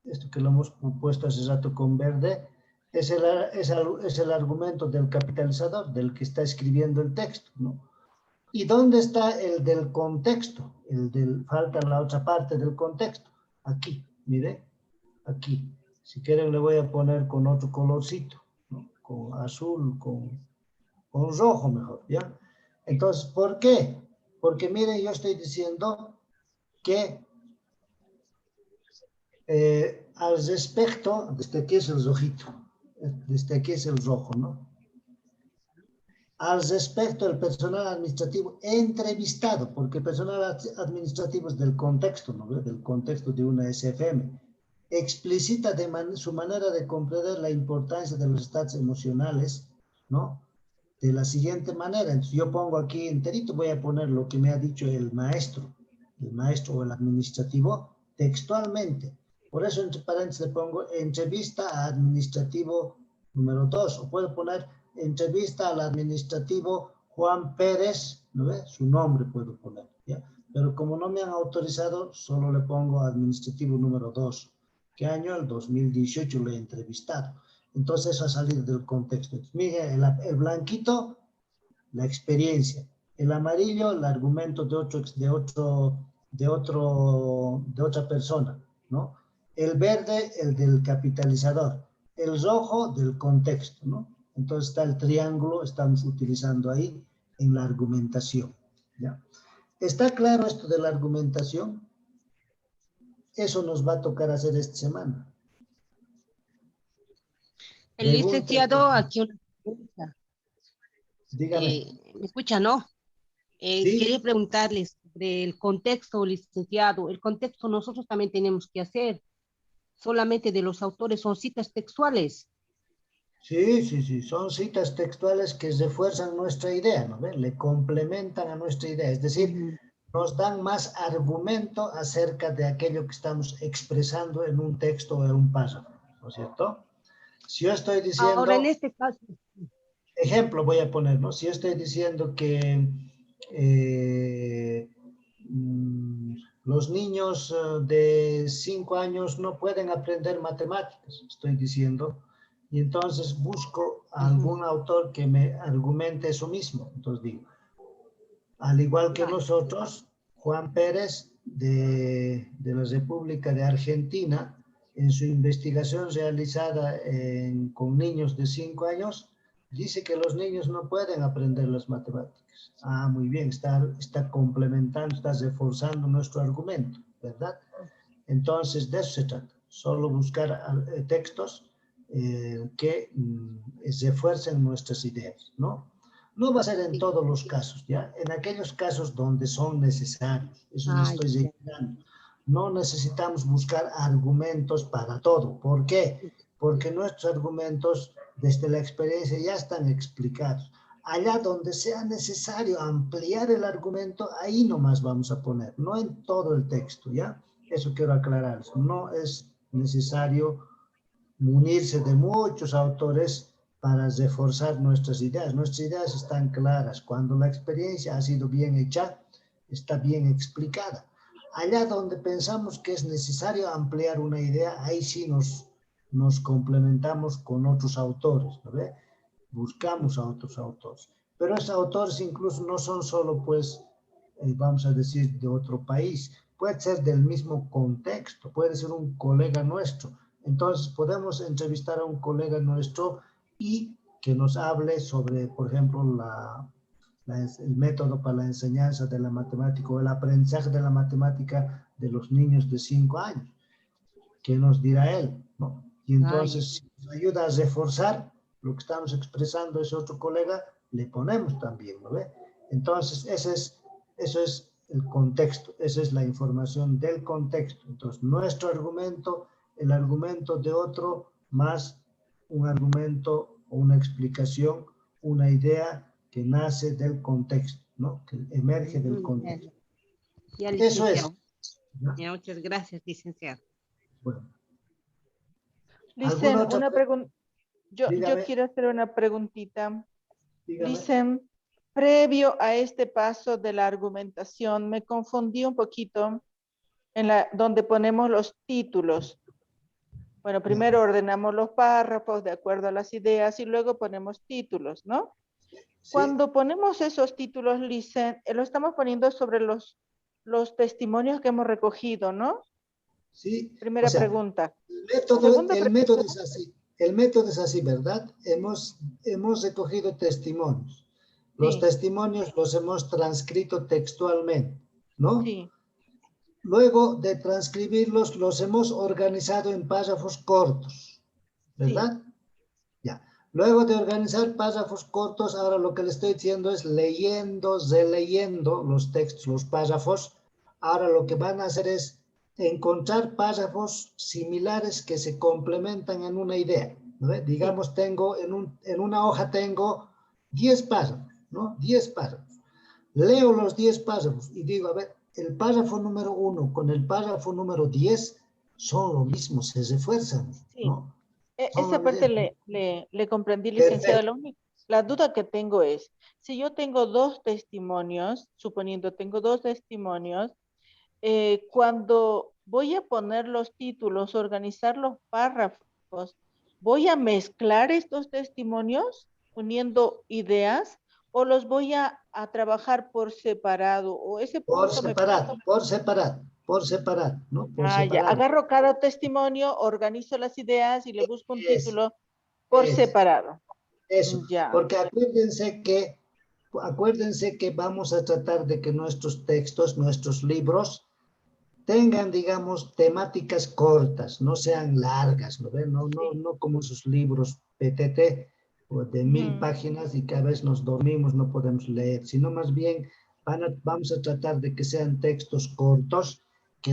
esto que lo hemos puesto hace rato con verde, es el argumento del capitalizador, del que está escribiendo el texto, ¿no? ¿Y dónde está el del contexto? Falta la otra parte del contexto. Aquí, mire, aquí. Si quieren le voy a poner con otro colorcito, ¿no? Con azul, con rojo mejor, ¿ya? Entonces, ¿por qué? Porque miren, yo estoy diciendo que al respecto, desde aquí es el rojito, desde aquí es el rojo, ¿no? Al respecto del personal administrativo entrevistado, porque el personal administrativo es del contexto, ¿no? Del contexto de una SFM, explicita su manera de comprender la importancia de los estados emocionales, ¿no? De la siguiente manera. Entonces yo pongo aquí enterito, voy a poner lo que me ha dicho el maestro o el administrativo textualmente. Por eso entre paréntesis le pongo entrevista a administrativo número 2, o puedo poner entrevista al administrativo Juan Pérez, ¿no ve? Su nombre puedo poner, ¿ya? Pero como no me han autorizado, solo le pongo administrativo número 2. ¿Qué año? El 2018 lo he entrevistado. Entonces ha salido del contexto. Mire, el blanquito, la experiencia. El amarillo, el argumento de otra persona, ¿no? El verde, el del capitalizador. El rojo, del contexto, ¿no? Entonces está el triángulo, estamos utilizando ahí en la argumentación, ¿ya? ¿Está claro esto de la argumentación? Eso nos va a tocar hacer esta semana. El licenciado, aquí una pregunta. Dígame. ¿Me escucha, no? ¿Sí? Quería preguntarles sobre el contexto, licenciado. El contexto nosotros también tenemos que hacer. Solamente de los autores son citas textuales. Sí, son citas textuales que refuerzan nuestra idea, ¿no ven? Le complementan a nuestra idea, es decir, nos dan más argumento acerca de aquello que estamos expresando en un texto o en un párrafo, ¿no es cierto? Si yo estoy diciendo... Ahora, en este caso... Ejemplo voy a poner, ¿no? Si yo estoy diciendo que los niños de 5 años no pueden aprender matemáticas, estoy diciendo, y entonces busco a algún autor que me argumente eso mismo. Entonces digo, al igual que nosotros, Juan Pérez de la República de Argentina, en su investigación realizada con niños de 5 años, dice que los niños no pueden aprender las matemáticas. Ah, muy bien, está complementando, está reforzando nuestro argumento, ¿verdad? Entonces, de eso se trata. Solo buscar textos que refuercen nuestras ideas, ¿no? No va a ser en todos los casos, ¿ya? En aquellos casos donde son necesarios. Eso les estoy diciendo. No necesitamos buscar argumentos para todo. ¿Por qué? Porque nuestros argumentos desde la experiencia ya están explicados. Allá donde sea necesario ampliar el argumento, ahí nomás vamos a poner, no en todo el texto, ¿ya? Eso quiero aclarar. No es necesario munirse de muchos autores para reforzar nuestras ideas. Nuestras ideas están claras. Cuando la experiencia ha sido bien hecha, está bien explicada. Allá donde pensamos que es necesario ampliar una idea, ahí sí nos complementamos con otros autores, ¿no ve? Buscamos a otros autores. Pero esos autores incluso no son solo, pues, vamos a decir, de otro país. Puede ser del mismo contexto, puede ser un colega nuestro. Entonces, podemos entrevistar a un colega nuestro y que nos hable sobre, por ejemplo, el método para la enseñanza de la matemática o el aprendizaje de la matemática de los niños de 5 años. ¿Qué nos dirá él? ¿No? Y entonces, si nos ayuda a reforzar lo que estamos expresando ese otro colega, le ponemos también, ¿no ve? Entonces, eso es el contexto, esa es la información del contexto. Entonces, nuestro argumento, el argumento de otro, más un argumento o una explicación, una idea que nace del contexto, ¿no? Que emerge del contexto. Ya, Eso es. ¿no? Ya, muchas gracias, licenciado. Bueno. Licen, una pregunta. Yo Dígame. quiero hacer una preguntita. Dígame. Licen, previo a este paso de la argumentación, me confundí un poquito en donde ponemos los títulos. Bueno, primero ordenamos los párrafos de acuerdo a las ideas y luego ponemos títulos, ¿no? Sí. Cuando ponemos esos títulos, Licen, lo estamos poniendo sobre los testimonios que hemos recogido, ¿no? Sí. Primera pregunta. El método es así. El método es así, ¿verdad? Hemos recogido testimonios. Los testimonios los hemos transcrito textualmente, ¿no? Sí. Luego de transcribirlos, los hemos organizado en párrafos cortos, ¿verdad? Sí. Ya. Luego de organizar párrafos cortos, ahora lo que le estoy diciendo es leyendo, releyendo los textos, los párrafos. Ahora lo que van a hacer es encontrar párrafos similares que se complementan en una idea, ¿no? Digamos, tengo en una hoja tengo 10 párrafos, ¿no? 10 párrafos. Leo los 10 párrafos y digo, a ver, el párrafo número 1 con el párrafo número 10 son lo mismo, se refuerzan, ¿no? Sí. Esa parte le comprendí, licenciado. La duda que tengo es, si yo tengo 2 testimonios, suponiendo tengo 2 testimonios, cuando voy a poner los títulos, organizar los párrafos, ¿voy a mezclar estos testimonios uniendo ideas o los voy a trabajar por separado? O ese por separado, ¿no? Por separado. Ya, agarro cada testimonio, organizo las ideas y le busco un título por separado. Eso, ya. Porque acuérdense que vamos a tratar de que nuestros textos, nuestros libros, tengan, digamos, temáticas cortas, no sean largas, ¿no ven? No como esos libros PTT de 1000 páginas y que a veces nos dormimos, no podemos leer, sino más bien vamos a tratar de que sean textos cortos que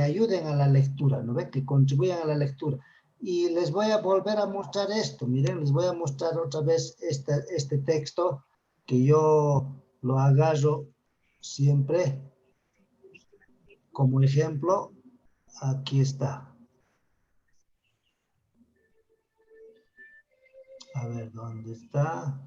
ayuden a la lectura, ¿no ven? Que contribuyan a la lectura. Y les voy a volver a mostrar esto, miren, les voy a mostrar otra vez este texto que yo lo agarro siempre como ejemplo. Aquí está. A ver, ¿dónde está?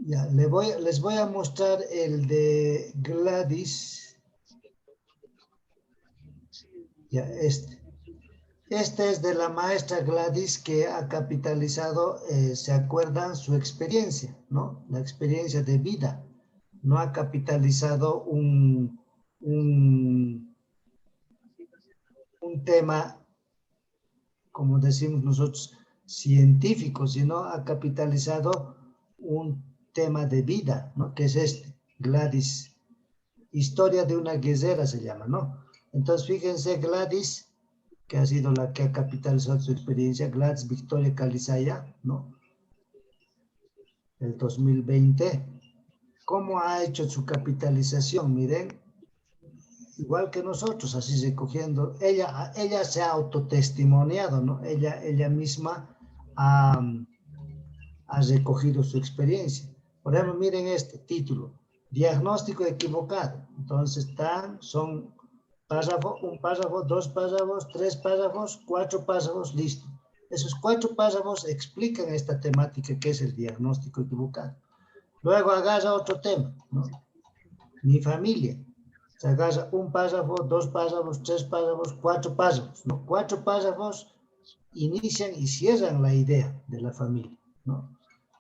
Ya, les voy a mostrar el de Gladys. Ya, este es de la maestra Gladys que ha capitalizado, ¿se acuerdan? Su experiencia, ¿no? La experiencia de vida. No ha capitalizado un tema, como decimos nosotros, científico, sino ha capitalizado un tema de vida, ¿no? Que es Gladys. Historia de una guerrera se llama, ¿no? Entonces, fíjense, Gladys, que ha sido la que ha capitalizado su experiencia, Gladys Victoria Calizaya, ¿no? El 2020. ¿Cómo ha hecho su capitalización? Miren, igual que nosotros, así recogiendo. Ella se ha autotestimoniado, ¿no? Ella misma ha recogido su experiencia. Por ejemplo, miren este título. Diagnóstico equivocado. Entonces son párrafo, un párrafo, 2 párrafos, 3 párrafos, 4 párrafos, listo. Esos 4 párrafos explican esta temática que es el diagnóstico equivocado. Luego agarra otro tema, ¿no? Mi familia. Se agarra un párrafo, 2 párrafos, 3 párrafos, 4 párrafos, ¿no? 4 párrafos inician y cierran la idea de la familia, ¿no?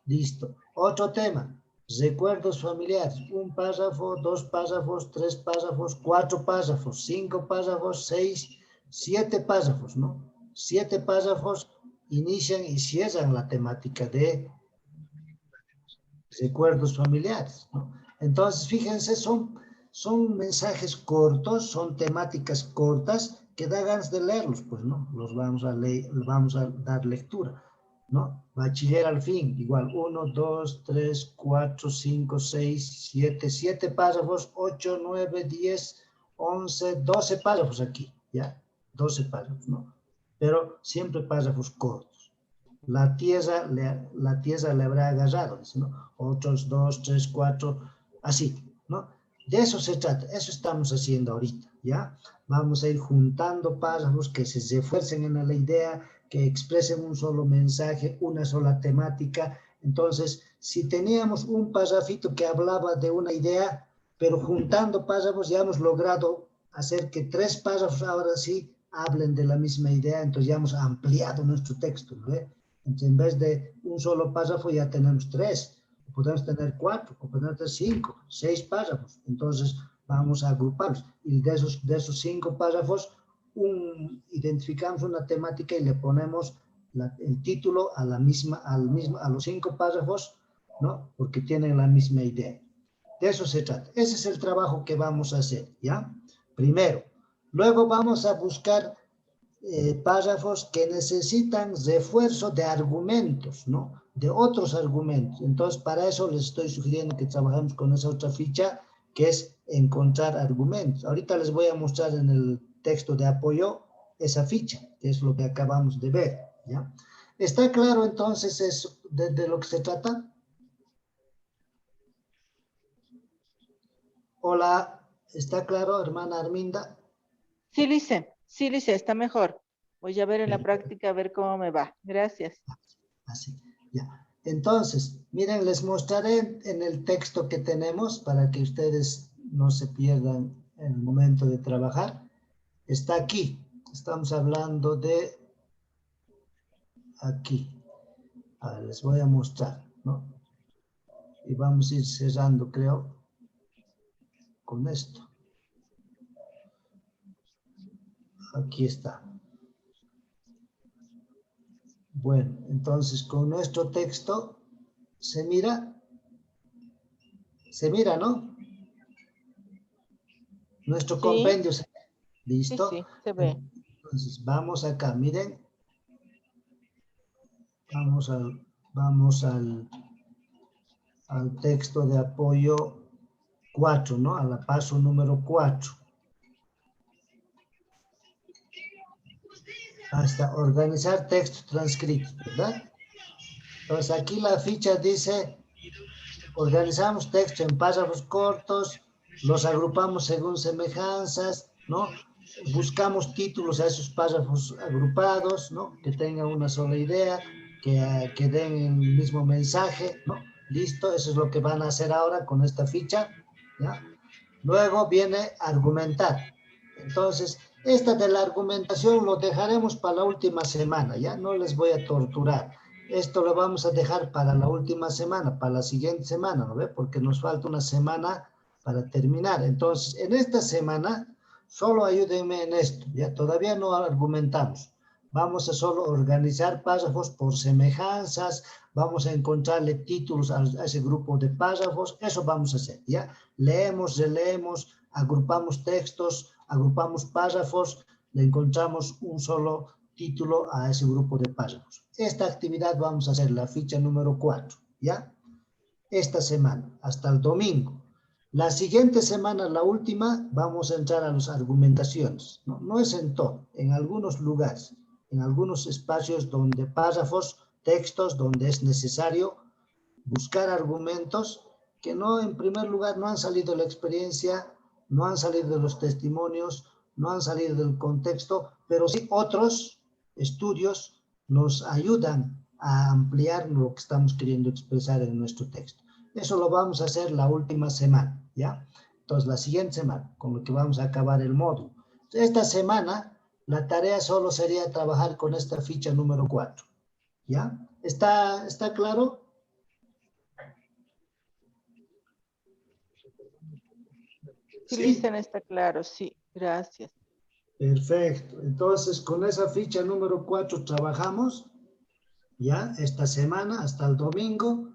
Listo. Otro tema, recuerdos familiares. Un párrafo, 2 párrafos, 3 párrafos, 4 párrafos, 5 párrafos, 6, 7 párrafos, ¿no? 7 párrafos inician y cierran la temática de recuerdos familiares, ¿no? Entonces, fíjense, son mensajes cortos, son temáticas cortas que da ganas de leerlos, pues, ¿no? Los vamos a leer, vamos a dar lectura, ¿no? Bachiller al fin, igual, 1, 2, 3, 4, 5, 6, 7 párrafos, 8, 9, 10, 11, 12 párrafos aquí, ¿ya? 12 párrafos, ¿no? Pero siempre párrafos cortos. La tierra le habrá agarrado, dice, ¿no? Otros 2, 3, 4, así, ¿no? De eso se trata, eso estamos haciendo ahorita, ¿ya? Vamos a ir juntando párrafos que se refuercen en la idea, que expresen un solo mensaje, una sola temática. Entonces, si teníamos un párrafito que hablaba de una idea, pero juntando párrafos ya hemos logrado hacer que 3 párrafos ahora sí hablen de la misma idea, entonces ya hemos ampliado nuestro texto, ¿no? Entonces, en vez de un solo párrafo ya tenemos 3, podemos tener 4, o podemos tener 5, 6 párrafos. Entonces vamos a agruparlos. Y de esos 5 párrafos, identificamos una temática y le ponemos el título a los 5 párrafos, ¿no? Porque tienen la misma idea. De eso se trata. Ese es el trabajo que vamos a hacer, ¿ya? Primero. Luego vamos a buscar párrafos que necesitan refuerzo de argumentos, ¿no? De otros argumentos. Entonces, para eso les estoy sugiriendo que trabajemos con esa otra ficha, que es encontrar argumentos. Ahorita les voy a mostrar en el texto de apoyo esa ficha, que es lo que acabamos de ver, ¿ya? ¿Está claro entonces eso de lo que se trata? Hola, ¿está claro, hermana Arminda? Sí, Lice, está mejor. Voy a ver en la práctica a ver cómo me va. Gracias. Así, ya. Entonces, miren, les mostraré en el texto que tenemos para que ustedes no se pierdan en el momento de trabajar. Está aquí. Estamos hablando de aquí. A ver, les voy a mostrar, ¿no? Y vamos a ir cerrando, creo, con esto. Aquí está. Bueno, entonces con nuestro texto se mira, ¿no? Nuestro compendio, ¿listo? Sí, se ve. Entonces vamos acá, miren. Vamos al texto de apoyo 4, ¿no? A la paso número 4. Hasta organizar texto transcrito, ¿verdad? Entonces aquí la ficha dice, organizamos texto en párrafos cortos, los agrupamos según semejanzas, ¿no? Buscamos títulos a esos párrafos agrupados, ¿no? Que tengan una sola idea, que den el mismo mensaje, ¿no? Listo, eso es lo que van a hacer ahora con esta ficha, ¿ya? Luego viene argumentar. Entonces, esta de la argumentación lo dejaremos para la última semana, ¿ya? No les voy a torturar. Esto lo vamos a dejar para la última semana, para la siguiente semana, ¿no ve? Porque nos falta una semana para terminar. Entonces, en esta semana, solo ayúdenme en esto, ¿ya? Todavía no argumentamos. Vamos a solo organizar párrafos por semejanzas, vamos a encontrarle títulos a ese grupo de párrafos, eso vamos a hacer, ¿ya? Leemos, releemos, agrupamos textos, agrupamos párrafos, le encontramos un solo título a ese grupo de párrafos. Esta actividad vamos a hacer la ficha número 4, ¿ya? Esta semana, hasta el domingo. La siguiente semana, la última, vamos a entrar a las argumentaciones. No es en todo, en algunos lugares, en algunos espacios donde párrafos, textos, donde es necesario buscar argumentos que no, en primer lugar, no han salido de la experiencia, no han salido de los testimonios, no han salido del contexto, pero sí otros estudios nos ayudan a ampliar lo que estamos queriendo expresar en nuestro texto. Eso lo vamos a hacer la última semana, ¿ya? Entonces, la siguiente semana, con lo que vamos a acabar el módulo. Esta semana, la tarea solo sería trabajar con esta ficha número 4, ¿ya? ¿Está claro? Sí, Listen, está claro, sí, gracias. Perfecto. Entonces, con esa ficha número 4 trabajamos, ¿ya? Esta semana hasta el domingo.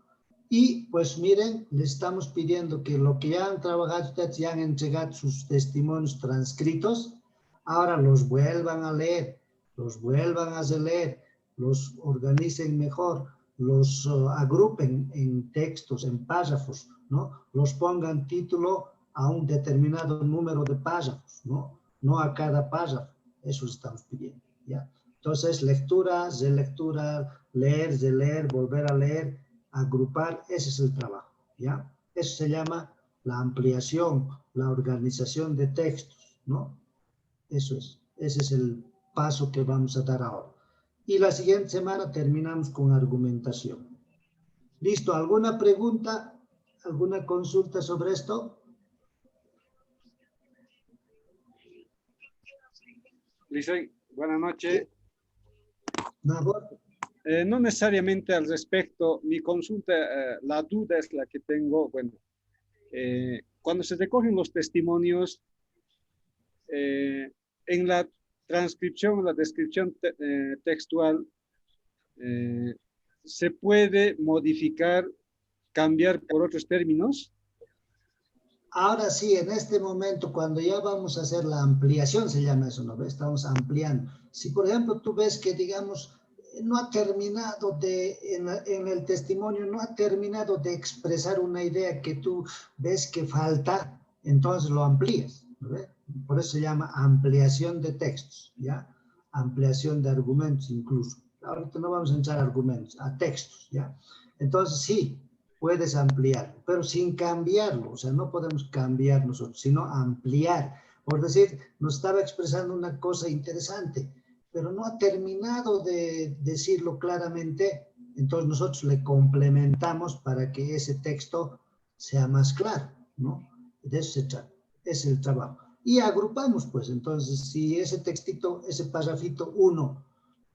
Y pues miren, les estamos pidiendo que lo que ya han trabajado ustedes, ya han entregado sus testimonios transcritos, ahora los vuelvan a leer, los vuelvan a releer, los organicen mejor, los agrupen en textos, en párrafos, ¿no? Los pongan título a un determinado número de párrafos, ¿no? No a cada párrafo. Eso estamos pidiendo, ¿ya? Entonces, lectura, relectura, leer, releer, volver a leer, agrupar, ese es el trabajo, ¿ya? Eso se llama la ampliación, la organización de textos, ¿no? Eso es, ese es el paso que vamos a dar ahora. Y la siguiente semana terminamos con argumentación. ¿Listo? ¿Alguna pregunta? ¿Alguna consulta sobre esto? Licey, buenas noches. Nabor. No necesariamente al respecto, mi consulta, la duda es la que tengo, bueno, cuando se recogen los testimonios, en la transcripción, la descripción textual, ¿se puede modificar, cambiar por otros términos? Ahora sí, en este momento, cuando ya vamos a hacer la ampliación, se llama eso, ¿no? Estamos ampliando. Si, por ejemplo, tú ves que, digamos, no ha terminado en el testimonio, no ha terminado de expresar una idea que tú ves que falta, entonces lo amplías, ¿no? Por eso se llama ampliación de textos, ¿ya? Ampliación de argumentos incluso. Ahorita no vamos a entrar a argumentos, a textos, ¿ya? Entonces sí, puedes ampliarlo, pero sin cambiarlo, o sea, no podemos cambiar nosotros, sino ampliar. Por decir, nos estaba expresando una cosa interesante, pero no ha terminado de decirlo claramente, entonces nosotros le complementamos para que ese texto sea más claro, ¿no? De eso se trata, es el trabajo. Y agrupamos, pues, entonces, si ese textito, ese párrafito 1,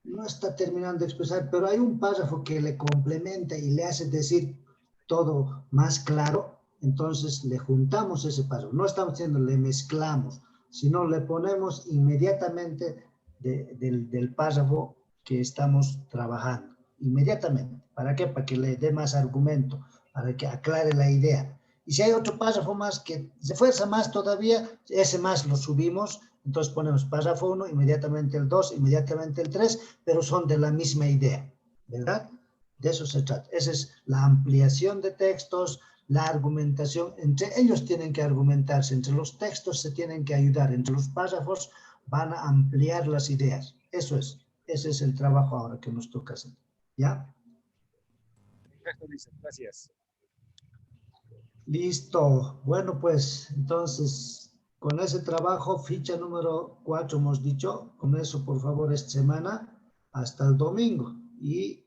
no está terminando de expresar, pero hay un párrafo que le complementa y le hace decir todo más claro, entonces le juntamos ese párrafo. No estamos diciendo le mezclamos, sino le ponemos inmediatamente del párrafo que estamos trabajando. Inmediatamente. ¿Para qué? Para que le dé más argumento, para que aclare la idea. Y si hay otro párrafo más que se fuerza más todavía, ese más lo subimos, entonces ponemos párrafo 1, inmediatamente el 2, inmediatamente el 3, pero son de la misma idea, ¿verdad? De eso se trata. Esa es la ampliación de textos, la argumentación. Entre ellos tienen que argumentarse, entre los textos se tienen que ayudar, entre los párrafos van a ampliar las ideas. Eso es. Ese es el trabajo ahora que nos toca hacer. ¿Ya? Perfecto, Lisa. Gracias. Listo. Bueno, pues entonces con ese trabajo, ficha número 4 hemos dicho, con eso por favor esta semana hasta el domingo. Y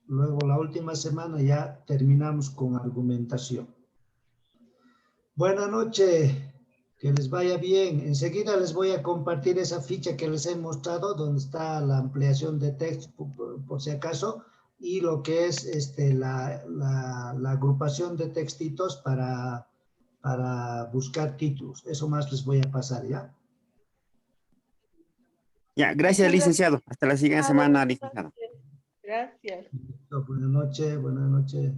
luego la última semana ya terminamos con argumentación. Buenas noches, que les vaya bien. Enseguida les voy a compartir esa ficha que les he mostrado, donde está la ampliación de texto, por si acaso, y lo que es la agrupación de textitos para buscar títulos. Eso más les voy a pasar, ¿ya? Ya, gracias, licenciado. Hasta la siguiente semana, licenciado. Gracias. Buenas noches, buenas noches.